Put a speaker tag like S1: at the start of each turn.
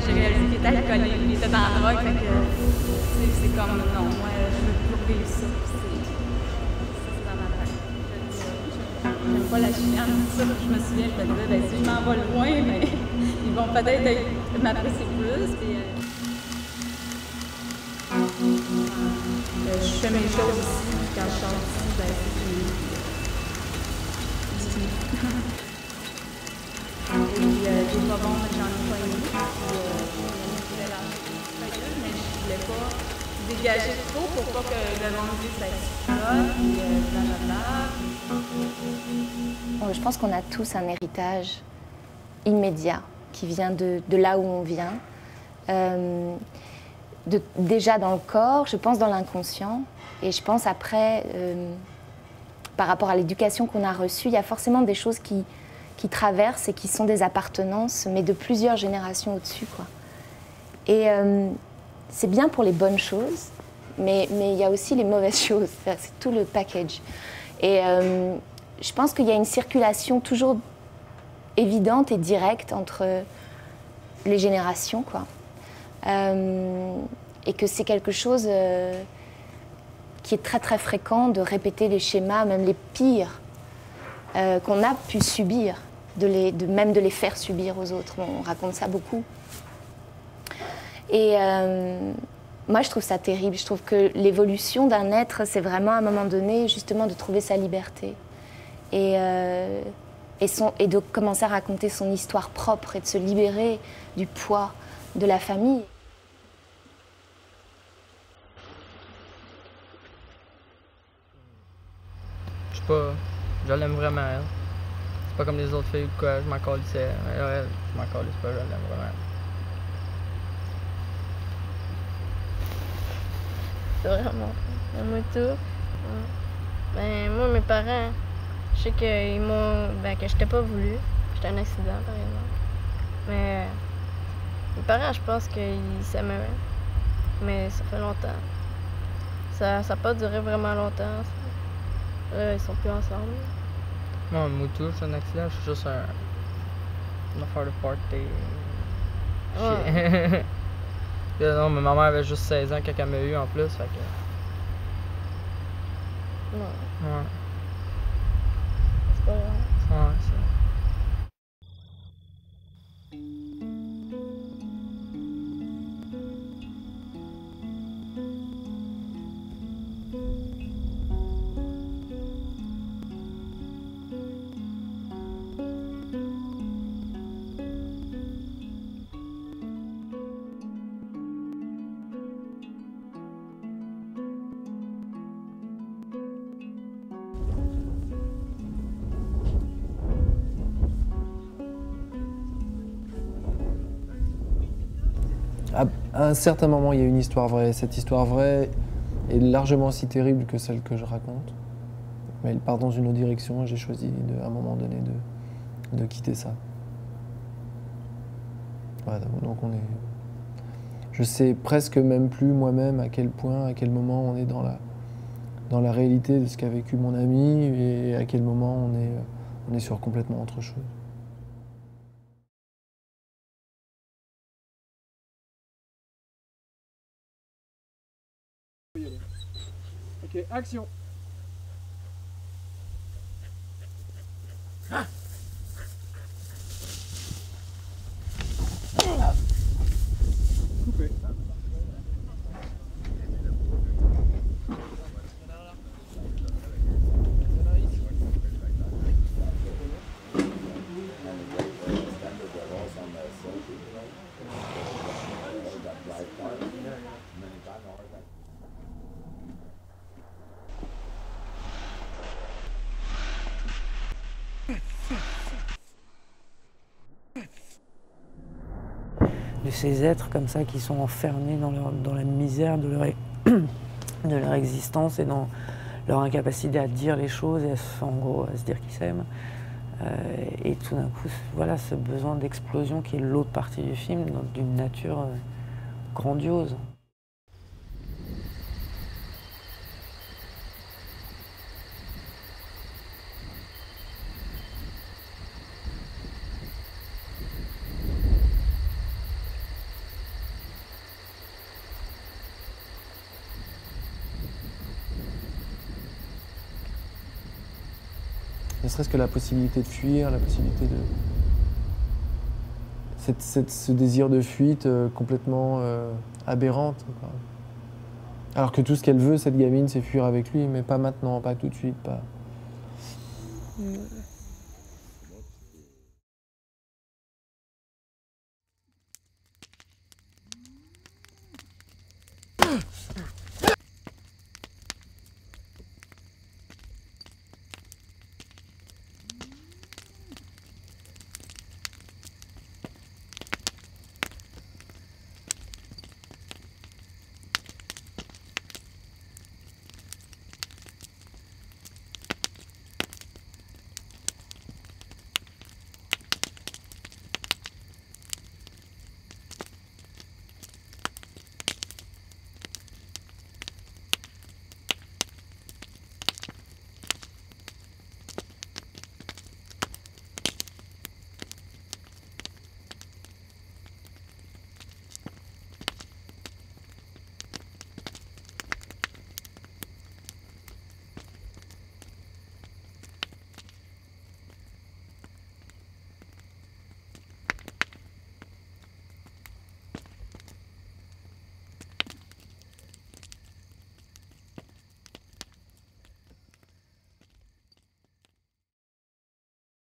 S1: j'ai réalisé qu'il était alcoolique, il était dans la drogue, fait que c'est comme non, moi je veux plus vivre ça. C'est dans ma tête. J'aime pas la chienne, ça. Je me souviens, je me disais, ben, si je m'en vais loin, mais ils vont peut-être m'apprécier plus. Puis, je fais mes choses ici, puis quand je sors d'ici, ben, c'est fini. Et puis, j'ai pas bon, j'en ai pas aimé. Je voulais lâcher, mais je voulais pas dégager trop pour pas que le monde dise que c'est là, puis blablabla.
S2: Je pense qu'on a tous un héritage immédiat qui vient de là où on vient. Déjà dans le corps, je pense dans l'inconscient. Et je pense après, par rapport à l'éducation qu'on a reçue, il y a forcément des choses qui traversent et qui sont des appartenances, mais de plusieurs générations au-dessus, quoi. Et c'est bien pour les bonnes choses, mais il y a aussi les mauvaises choses. C'est tout le package. Et je pense qu'il y a une circulation toujours évidente et directe entre les générations, quoi. Et que c'est quelque chose qui est très très fréquent de répéter les schémas, même les pires, qu'on a pu subir, même de les faire subir aux autres. On raconte ça beaucoup. Et moi, je trouve ça terrible. Je trouve que l'évolution d'un être, c'est vraiment à un moment donné, justement, de trouver sa liberté. Et de commencer à raconter son histoire propre et de se libérer du poids de la famille.
S3: Je sais pas, je l'aime vraiment, elle. C'est pas comme les autres filles ou quoi, je m'en calissais. Elle, je m'en calisse pas, je l'aime vraiment.
S4: C'est vraiment moi tout. Ben, moi, mes parents, je sais qu'ils m'ont. Ben, que je t'ai pas voulu. J'étais un accident, par exemple. Mais mes parents, je pense qu'ils s'aimaient. Mais ça fait longtemps. Ça n'a pas duré vraiment longtemps. Ils sont plus ensemble.
S3: Moi, Moutou, c'est un accident, je suis juste une affaire de party.
S4: Ouais.
S3: Non, mais ma mère avait juste 16 ans quand elle m'a eu en plus, fait que.
S4: Non.
S3: Ouais.
S4: C'est pas grave.
S3: Ouais, c'est.
S5: À un certain moment, il y a une histoire vraie. Cette histoire vraie est largement aussi terrible que celle que je raconte. Mais elle part dans une autre direction et j'ai choisi, à un moment donné, de quitter ça. Voilà, donc on est... Je sais presque même plus moi-même à quel point, à quel moment on est dans la réalité de ce qu'a vécu mon ami et à quel moment on est sur complètement autre chose.
S6: Ok, action. Coupé.
S7: De ces êtres comme ça qui sont enfermés dans la misère de leur existence et dans leur incapacité à dire les choses et en gros à se dire qu'ils s'aiment. Et tout d'un coup, voilà ce besoin d'explosion qui est l'autre partie du film, d'une nature grandiose.
S5: Ne serait-ce que la possibilité de fuir, la possibilité de... ce désir de fuite complètement aberrante, quoi. Alors que tout ce qu'elle veut, cette gamine, c'est fuir avec lui, mais pas maintenant, pas tout de suite, pas...